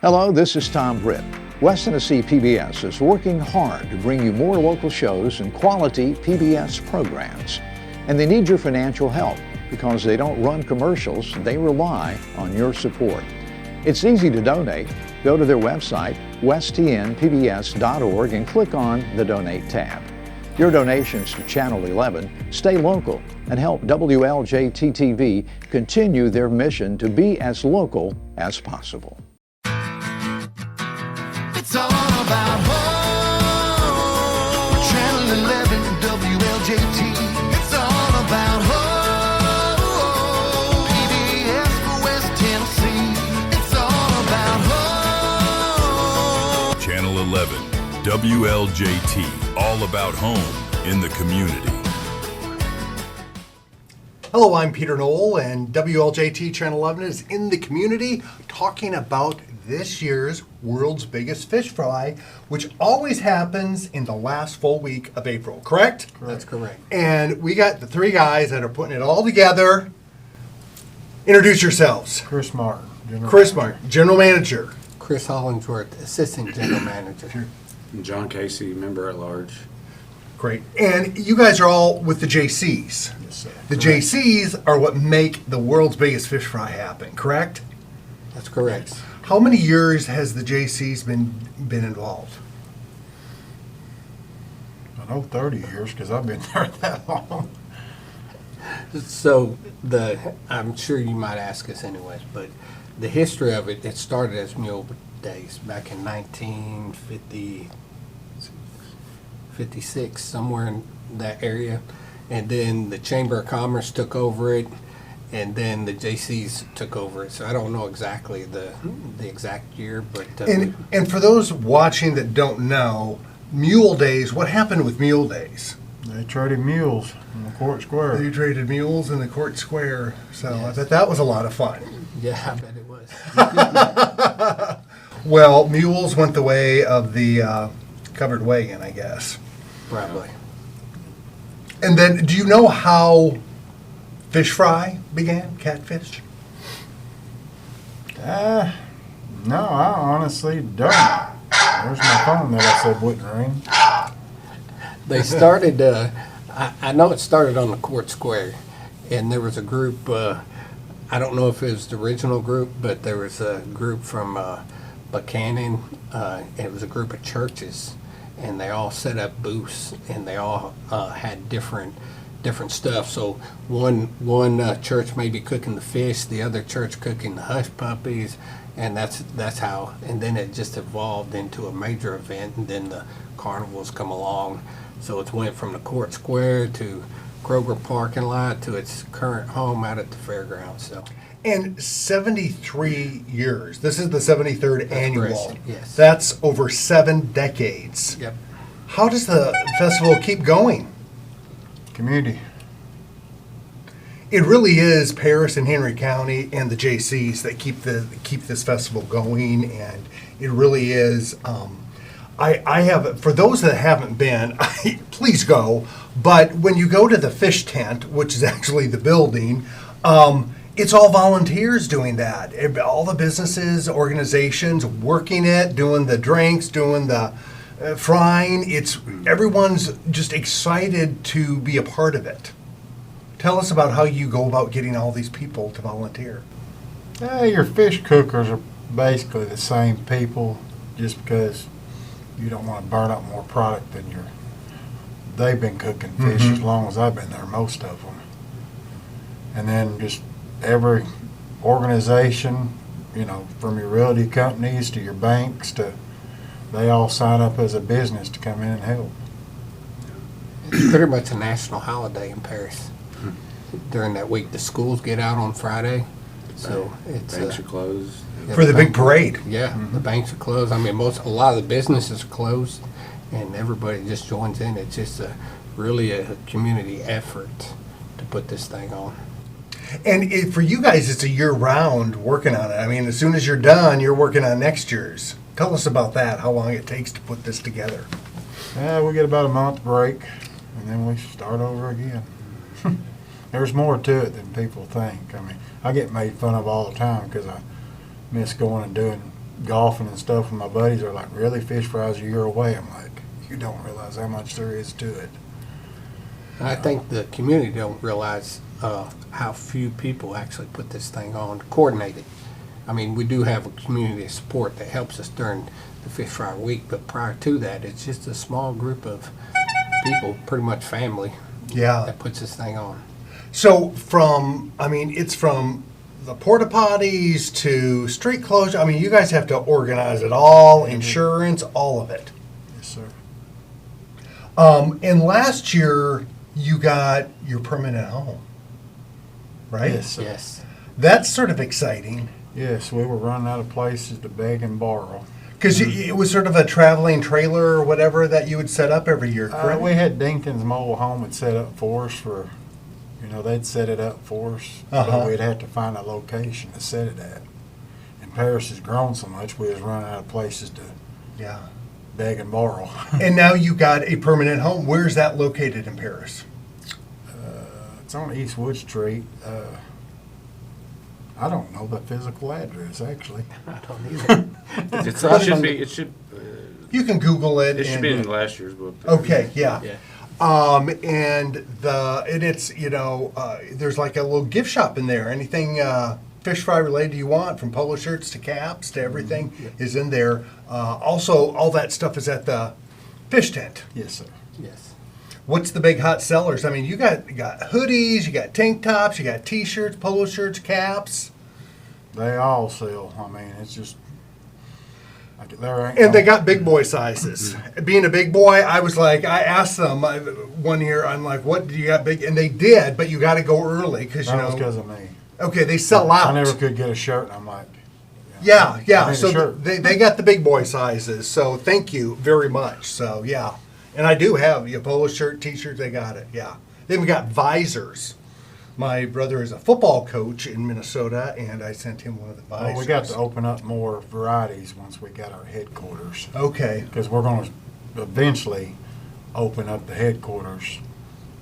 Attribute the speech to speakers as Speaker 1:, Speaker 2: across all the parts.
Speaker 1: Hello, this is Tom Britt. West Tennessee PBS is working hard to bring you more local shows and quality PBS programs. And they need your financial help because they don't run commercials, they rely on your support. It's easy to donate. Go to their website, westtnpbs.org, and click on the Donate tab. Your donations to Channel 11 stay local and help WLJT-TV continue their mission to be as local as possible.
Speaker 2: It's all about home. Channel 11 WLJT. It's all about home. PBS for West Tennessee. It's all about home.
Speaker 3: Channel 11 WLJT. All about home in the community.
Speaker 4: Hello, I'm Peter Knoll, and WLJT Channel 11 is in the community talking about this year's world's biggest fish fry, which always happens in the last full week of April, correct?
Speaker 5: That's correct.
Speaker 4: And we got the three guys that are putting it all together. Introduce yourselves.
Speaker 5: Chris Martin.
Speaker 4: Chris Martin, General Manager.
Speaker 5: Chris Hollingsworth, Assistant General Manager.
Speaker 6: John Casey, member at large.
Speaker 4: Great. And you guys are all with the JCs.
Speaker 5: Yes, sir.
Speaker 4: The JCs are what make the world's biggest fish fry happen, correct?
Speaker 5: That's correct.
Speaker 4: How many years has the JCs been involved?
Speaker 7: I know 30 years because I've been there that long.
Speaker 5: So I'm sure you might ask us anyways, but the history of it started as Mule Days back in 1956, somewhere in that area. And then the Chamber of Commerce took over it, and then the JCs took over it. So I don't know exactly the exact year, but
Speaker 4: And for those watching that don't know, Mule Days, what happened with Mule Days?
Speaker 7: They traded mules in the court square.
Speaker 4: They traded mules in the court square, so
Speaker 5: Yes.
Speaker 4: I bet that was a lot of fun.
Speaker 5: yeah, I bet it was.
Speaker 4: Well, mules went the way of the covered wagon, I guess.
Speaker 5: Probably.
Speaker 4: And then, do you know how fish fry began? Catfish?
Speaker 7: No, I honestly don't. There's my phone that I said wouldn't ring.
Speaker 5: They started, I know it started on the court square, and there was a group, I don't know if it was the original group, but there was a group from Buchanan. It was a group of churches, and they all set up booths, and they all had different stuff. So one church may be cooking the fish, the other church cooking the hush puppies, and that's how. And then it just evolved into a major event, and then the carnivals come along. So it went from the court square to Kroger parking lot to its current home out at the fairgrounds. So.
Speaker 4: And 73 years. This is the 73rd annual.
Speaker 5: correct, yes.
Speaker 4: That's over 7 decades.
Speaker 5: Yep.
Speaker 4: How does the festival keep going?
Speaker 7: Community.
Speaker 4: It really is Paris and Henry County and the JCs that keep this festival going, and it really is. I have, for those that haven't been, please go. But when you go to the fish tent, which is actually the building, it's all volunteers doing that. All the businesses, organizations working it, doing the drinks, doing the frying. Everyone's just excited to be a part of it. Tell us about how you go about getting all these people to volunteer.
Speaker 7: Your fish cookers are basically the same people, just because you don't want to burn up more product than they've been cooking fish as long as I've been there, most of them. And then just every organization, from your realty companies to your banks they all sign up as a business to come in and help.
Speaker 5: It's pretty much a national holiday in Paris during that week. The schools get out on Friday, so it's
Speaker 6: Banks are closed.
Speaker 4: For the big parade.
Speaker 5: Yeah, the banks are closed. I mean, a lot of the businesses are closed, and everybody just joins in. It's just really a community effort to put this thing on.
Speaker 4: And for you guys, it's a year-round working on it. I mean, as soon as you're done, you're working on next year's. Tell us about that, how long it takes to put this together.
Speaker 7: We get about a month break, and then we start over again. There's more to it than people think. I mean, I get made fun of all the time because I miss going and doing golfing and stuff with my buddies are like, really, fish fries a year away? I'm like, you don't realize how much there is to it.
Speaker 5: I think the community don't realize how few people actually put this thing on, coordinate it. I mean, we do have a community of support that helps us during the Fish Fry Week, but prior to that, it's just a small group of people, pretty much family,
Speaker 4: Yeah.
Speaker 5: that puts this thing on.
Speaker 4: So it's from the porta potties to street closure. I mean, you guys have to organize it all, insurance, all of it.
Speaker 7: Yes, sir.
Speaker 4: And last year you got your permanent home, right?
Speaker 7: Yes, sir.
Speaker 5: Yes.
Speaker 4: That's sort of exciting
Speaker 7: Yes, we were running out of places to beg and borrow.
Speaker 4: because it was sort of a traveling trailer or whatever that you would set up every year, correct?
Speaker 7: We had Dinkins Mobile Home had set up for us for, they'd set it up for us.
Speaker 4: Uh-huh.
Speaker 7: But we'd have to find a location to set it at. And Paris has grown so much, we was running out of places to
Speaker 4: Yeah.
Speaker 7: beg and borrow.
Speaker 4: And now you got a permanent home. Where's that located in Paris?
Speaker 7: It's on East Wood Street. I don't know the physical address, actually.
Speaker 5: I don't either.
Speaker 6: It should
Speaker 4: You can Google it.
Speaker 6: it should
Speaker 4: and-
Speaker 6: be in last year's book.
Speaker 4: Okay, yeah.
Speaker 5: Yeah.
Speaker 4: There's like a little gift shop in there. Anything fish fry related you want, from polo shirts to caps to everything, is in there. Also, all that stuff is at the fish tent.
Speaker 7: Yes, sir.
Speaker 5: Yes.
Speaker 4: What's the big hot sellers? I mean, you got hoodies, you got tank tops, you got t-shirts, polo shirts, caps,
Speaker 7: They all sell. I mean, it's just, like, there ain't.
Speaker 4: and they
Speaker 7: no-
Speaker 4: got big boy sizes. Being a big boy, I was like, I asked them one year, I'm like, what do you got big? And they did, but you got to go early because
Speaker 7: That was because of me.
Speaker 4: okay, they sell out.
Speaker 7: I never could get a shirt, and I'm like,
Speaker 4: Yeah,
Speaker 7: I
Speaker 4: yeah.
Speaker 7: need a
Speaker 4: So
Speaker 7: shirt.
Speaker 4: they got the big boy sizes. So thank you very much. So yeah, and I do have your polo shirt, t-shirt. They got it. Yeah. Then we got visors. My brother is a football coach in Minnesota, and I sent him one of the visors.
Speaker 7: well, we got to open up more varieties once we got our headquarters.
Speaker 4: Okay.
Speaker 7: Because we're going to eventually open up the headquarters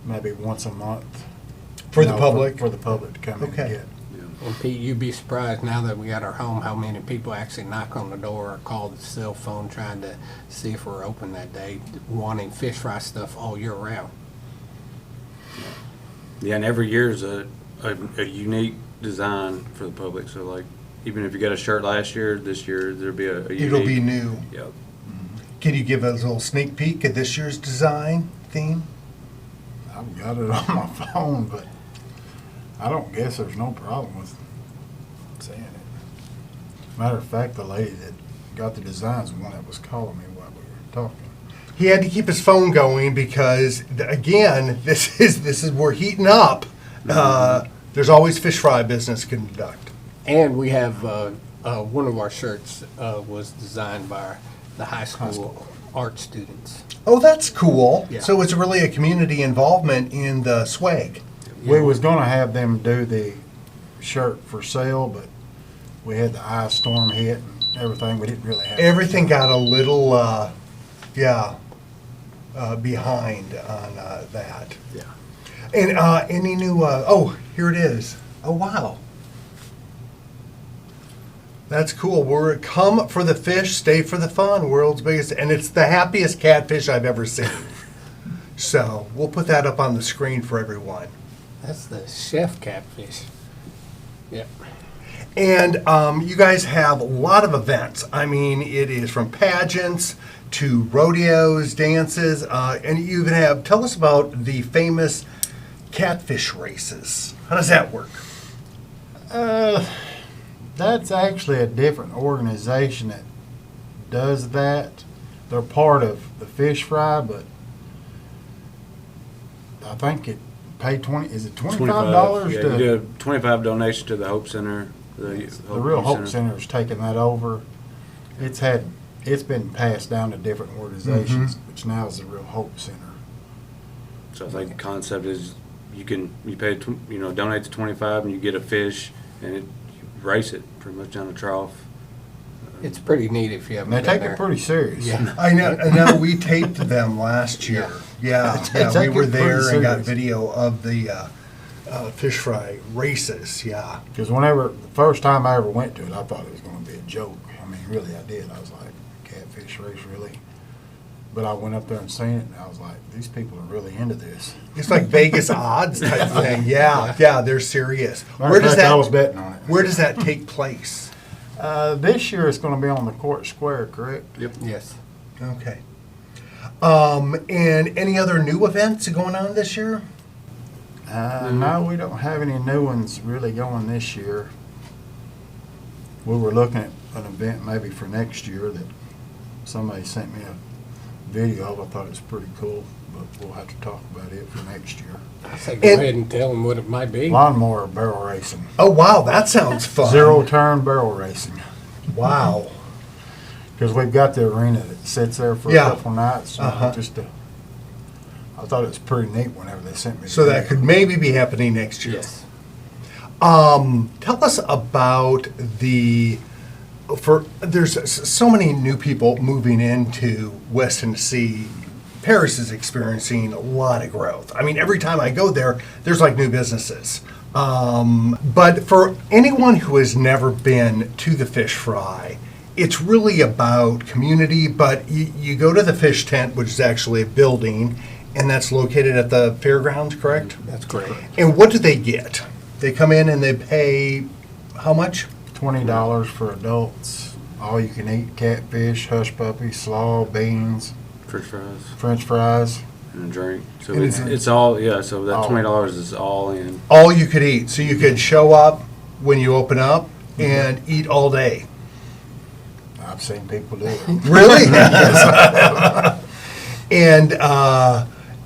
Speaker 7: maybe once a month.
Speaker 4: For the public?
Speaker 7: For the public to come in
Speaker 4: Okay.
Speaker 7: and get.
Speaker 5: And Pete, you'd be surprised now that we got our home, how many people actually knock on the door or call the cell phone trying to see if we're open that day, wanting fish fry stuff all year round.
Speaker 6: Yeah, and every year is a unique design for the public. So like, even if you got a shirt last year, this year there'll be a unique.
Speaker 4: It'll be new.
Speaker 6: Yep.
Speaker 4: Can you give us a little sneak peek at this year's design theme?
Speaker 7: I've got it on my phone, but I don't guess there's no problem with saying it. Matter of fact, the lady that got the designs, the one that was calling me while we were talking.
Speaker 4: He had to keep his phone going because, again, this is we're heating up. There's always fish fry business to conduct.
Speaker 5: And we have, one of our shirts was designed by the high school art students.
Speaker 4: Oh, that's cool.
Speaker 5: Yeah.
Speaker 4: So it's really a community involvement in the swag.
Speaker 7: We was gonna have them do the shirt for sale, but we had the ice storm hit and everything. We didn't really have.
Speaker 4: Everything got a little, behind on that.
Speaker 5: Yeah.
Speaker 4: And any new, here it is. Oh, wow. That's cool. We're come for the fish, stay for the fun, world's biggest, and it's the happiest catfish I've ever seen. So we'll put that up on the screen for everyone.
Speaker 5: That's the chef catfish. Yep.
Speaker 4: And you guys have a lot of events. I mean, it is from pageants to rodeos, dances, and you even have, tell us about the famous catfish races. How does that work?
Speaker 7: That's actually a different organization that does that. They're part of the fish fry, but I think it pay is it $25
Speaker 6: Yeah,
Speaker 7: to?
Speaker 6: you do a 25 donation to the Hope Center. The
Speaker 7: Real Hope Center's taken that over. It's been passed down to different organizations, which now is the Real Hope Center.
Speaker 6: So I think the concept is you pay donate to 25 and you get a fish and you race it pretty much down the trough.
Speaker 5: It's pretty neat if you haven't
Speaker 7: And they
Speaker 5: been
Speaker 7: take
Speaker 5: there.
Speaker 7: it pretty serious.
Speaker 5: Yeah.
Speaker 4: I know we taped them last year. Yeah,
Speaker 7: They
Speaker 4: yeah, we
Speaker 7: take
Speaker 4: were
Speaker 7: it pretty
Speaker 4: there and got
Speaker 7: serious.
Speaker 4: video of the fish fry races. Yeah.
Speaker 7: Because the first time I ever went to it, I thought it was going to be a joke. I'm mean, really, I did. I was like, catfish race, really? But I went up there and seen it, and I was like, these people are really into this.
Speaker 4: It's like Vegas odds type thing. Yeah, they're serious.
Speaker 7: Matter of fact, I was betting on it.
Speaker 4: Where does that take place?
Speaker 7: This year it's going to be on the court square, correct?
Speaker 6: Yep.
Speaker 5: Yes.
Speaker 4: Okay. And any other new events going on this year?
Speaker 7: No, we don't have any new ones really going this year. We were looking at an event maybe for next year that somebody sent me a video of. I thought it was pretty cool, but we'll have to talk about it for next year.
Speaker 5: I say go ahead and tell them what it might be.
Speaker 7: Lawnmower barrel racing.
Speaker 4: Oh, wow, that sounds fun.
Speaker 7: Zero turn barrel racing.
Speaker 4: Wow.
Speaker 7: Because we've got the arena that sits there for
Speaker 4: Yeah.
Speaker 7: a couple nights.
Speaker 4: Uh-huh.
Speaker 7: I thought it was pretty neat whenever they sent me the
Speaker 4: So that
Speaker 7: video.
Speaker 4: could maybe be happening next year.
Speaker 5: Yes.
Speaker 4: Tell us about there's so many new people moving into West Tennessee. Paris is experiencing a lot of growth. I mean, every time I go there, there's like new businesses. But for anyone who has never been to the fish fry, it's really about community, but you go to the fish tent, which is actually a building, and that's located at the fairgrounds, correct?
Speaker 5: That's correct.
Speaker 4: And what do they get? They come in and they pay how much?
Speaker 7: $20 for adults. All you can eat: catfish, hush puppy, slaw, beans, French fries.
Speaker 6: And a drink. So
Speaker 4: And
Speaker 6: it's all, yeah, so that
Speaker 7: All.
Speaker 6: $20 is all in.
Speaker 4: All you could eat. So you could show up when you open up and eat all day.
Speaker 7: I've seen people do it.
Speaker 4: Really?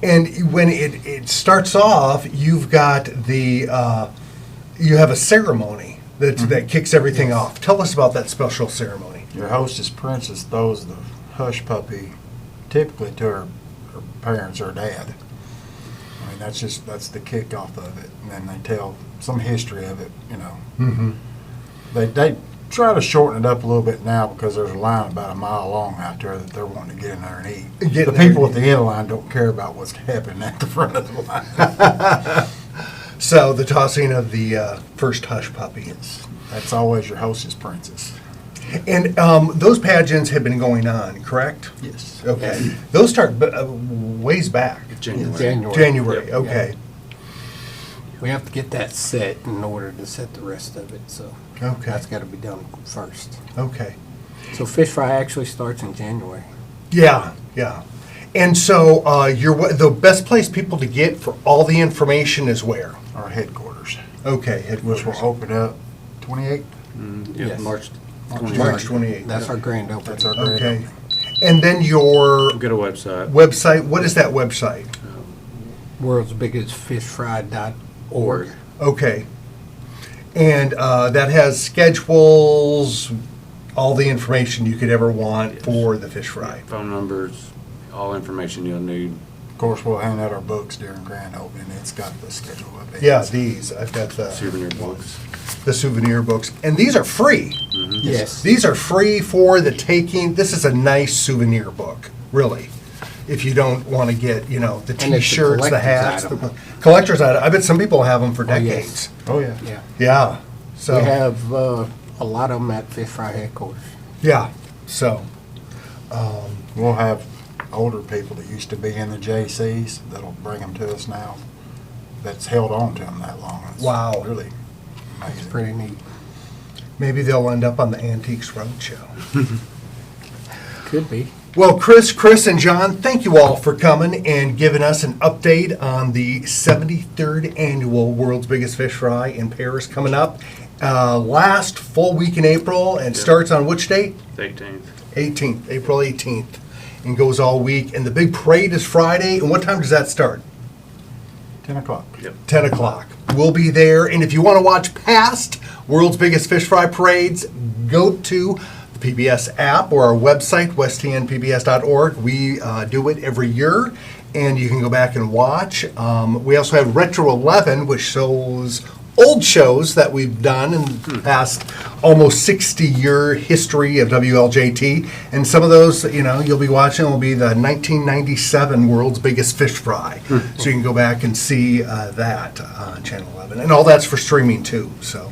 Speaker 4: And when it starts off, you've got you have a ceremony that kicks everything off. Tell us about that special ceremony.
Speaker 7: Your hostess princess throws the hush puppy typically to her parents or dad. I mean, that's the kickoff of it. And then they tell some history of it, you know.
Speaker 4: Mm-hmm.
Speaker 7: They try to shorten it up a little bit now because there's a line about a mile long out there that they're wanting to get in there and eat.
Speaker 4: Get
Speaker 7: The
Speaker 4: in there
Speaker 7: people
Speaker 4: and
Speaker 7: at the end of the line don't care about what's happening at the front of the line.
Speaker 4: So the tossing of the first hush puppy.
Speaker 7: That's always your hostess princess.
Speaker 4: And those pageants have been going on, correct?
Speaker 7: Yes.
Speaker 4: Okay. Those start ways back.
Speaker 6: January.
Speaker 4: January,
Speaker 6: Yep.
Speaker 4: okay.
Speaker 5: We have to get that set in order to set the rest of it, so
Speaker 4: Okay.
Speaker 5: that's got to be done first.
Speaker 4: Okay.
Speaker 5: So fish fry actually starts in January.
Speaker 4: Yeah. And so the best place people to get for all the information is where?
Speaker 7: Our headquarters,
Speaker 4: Okay,
Speaker 7: which
Speaker 4: headquarters.
Speaker 7: will open up 28th.
Speaker 6: Yeah,
Speaker 5: Yes.
Speaker 6: March
Speaker 4: March 28th.
Speaker 5: That's our grand opening.
Speaker 7: That's our grand
Speaker 4: Okay.
Speaker 7: opening.
Speaker 4: And then your
Speaker 6: Get a website.
Speaker 4: website, what is that website?
Speaker 5: World's biggest fishfry.org.
Speaker 4: Okay. And that has schedules, all the information you could ever want for the fish fry.
Speaker 6: Phone numbers, all information you'll need.
Speaker 7: Of course, we'll hand out our books during grand opening. It's got the schedule of it.
Speaker 4: Yeah, these, I've got
Speaker 6: Souvenir books.
Speaker 4: the souvenir books. And these are free.
Speaker 5: Yes.
Speaker 4: These are free for the taking. This is a nice souvenir book, really. If you don't want to get, the
Speaker 5: And it's a
Speaker 4: T-shirts, the
Speaker 5: collector's
Speaker 4: hats,
Speaker 5: item.
Speaker 4: the collector's item. I bet some people have them for
Speaker 5: Oh, yes.
Speaker 4: decades.
Speaker 7: Oh, yeah.
Speaker 5: Yeah.
Speaker 4: Yeah. So
Speaker 5: We have a lot of them at Fish Fry headquarters.
Speaker 4: yeah. So
Speaker 7: We'll have older people that used to be in the JCs that'll bring them to us now. That's held on to them that long. It's
Speaker 4: Wow.
Speaker 7: really
Speaker 5: It's
Speaker 7: amazing.
Speaker 5: pretty neat.
Speaker 4: maybe they'll end up on the Antiques Roadshow.
Speaker 5: Could be.
Speaker 4: Well, Chris, and John, thank you all for coming and giving us an update on the 73rd Annual World's Biggest Fish Fry in Paris coming up. Last full week in April, and starts on which date?
Speaker 6: 18th.
Speaker 4: 18th, April 18th, and goes all week. And the big parade is Friday. And what time does that start?
Speaker 7: 10 o'clock.
Speaker 6: Yep.
Speaker 4: 10 o'clock. We'll be there. And if you want to watch past World's Biggest Fish Fry parades, go to the PBS app or our website, westtnpbs.org. We do it every year, and you can go back and watch. We also have Retro 11, which shows old shows that we've done in the past almost 60-year history of WLJT. And some of those, you'll be watching will be the 1997 World's Biggest Fish Fry. So you can go back and see that on Channel 11. And all that's for streaming too. So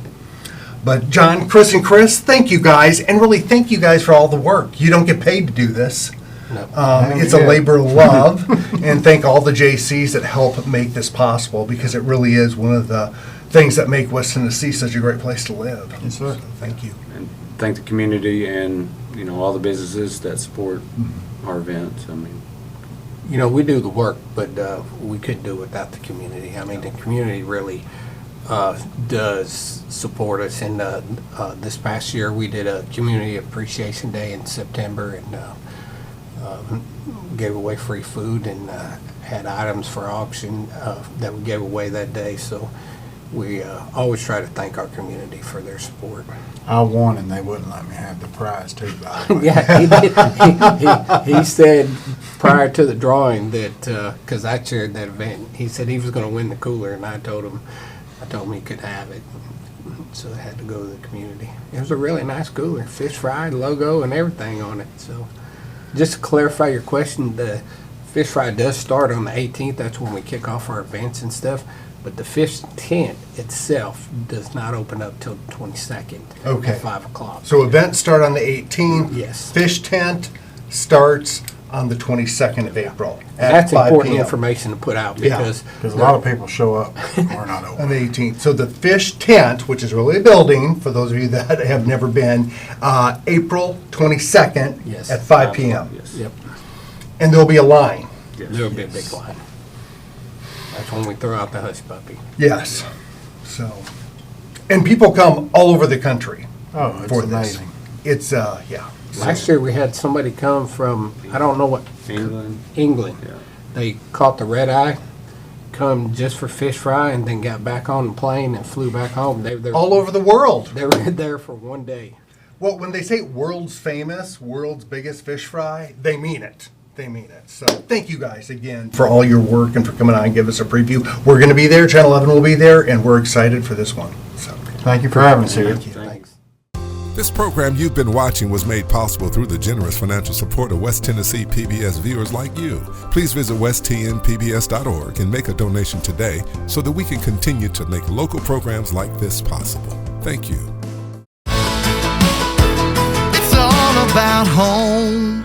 Speaker 4: But John, Chris, and Chris, thank you guys, and really thank you guys for all the work. You don't get paid to do this. It's a labor of love, and thank all the JCs that help make this possible, because it really is one of the things that make West Tennessee such a great place to live.
Speaker 7: Yes, sir.
Speaker 4: So thank you.
Speaker 6: And thank the community and, all the businesses that support our events. I mean,
Speaker 5: We do the work, but we couldn't do it without the community. I mean, the community really does support us. And this past year, we did a Community Appreciation Day in September, and gave away free food and had items for auction that we gave away that day. So we always try to thank our community for their support.
Speaker 7: I won and they wouldn't let me have the prize too, by the way.
Speaker 5: Yeah, he did. He said prior to the drawing that, because I chaired that event, he said he was going to win the cooler, and I told him he could have it. So it had to go to the community. It was a really nice cooler, fish fry logo and everything on it. So just to clarify your question, the fish fry does start on the 18th. That's when we kick off our events and stuff. But the fish tent itself does not open up till the 22nd
Speaker 4: Okay.
Speaker 5: at 5 o'clock.
Speaker 4: So events start on the 18th.
Speaker 5: Yes.
Speaker 4: Fish tent starts on the 22nd of April at
Speaker 5: That's
Speaker 4: 5
Speaker 5: important
Speaker 4: p.m.
Speaker 5: information to put out
Speaker 4: Yeah.
Speaker 5: because
Speaker 7: Because a lot of people show up and we're not
Speaker 4: On
Speaker 7: open.
Speaker 4: the 18th. So the fish tent, which is really a building, for those of you that have never been, April 22nd
Speaker 5: Yes.
Speaker 4: at 5 p.m.
Speaker 6: Yes.
Speaker 5: yep,
Speaker 4: And there'll be a line.
Speaker 6: Yes.
Speaker 5: there'll be a big line. That's when we throw out the hush puppy.
Speaker 4: Yes. So, and people come all over the country
Speaker 7: Oh, it's
Speaker 4: for this.
Speaker 7: amazing.
Speaker 4: It's, yeah.
Speaker 5: Last year we had somebody come from, I don't know what,
Speaker 6: England.
Speaker 5: England.
Speaker 6: Yeah.
Speaker 5: They caught the red eye, come just for fish fry, and then got back on the plane and flew back home. They
Speaker 4: All over the world.
Speaker 5: They were there for one day.
Speaker 4: Well, when they say world's famous, world's biggest fish fry, they mean it. They mean it. So thank you guys again for all your work and for coming on and give us a preview. We're going to be there. Channel 11 will be there, and we're excited for this one. So
Speaker 7: Thank you for having us here.
Speaker 5: Thanks.
Speaker 8: This program you've been watching was made possible through the generous financial support of West Tennessee PBS viewers like you. Please visit westtnpbs.org and make a donation today so that we can continue to make local programs like this possible. Thank you.
Speaker 2: It's all about home.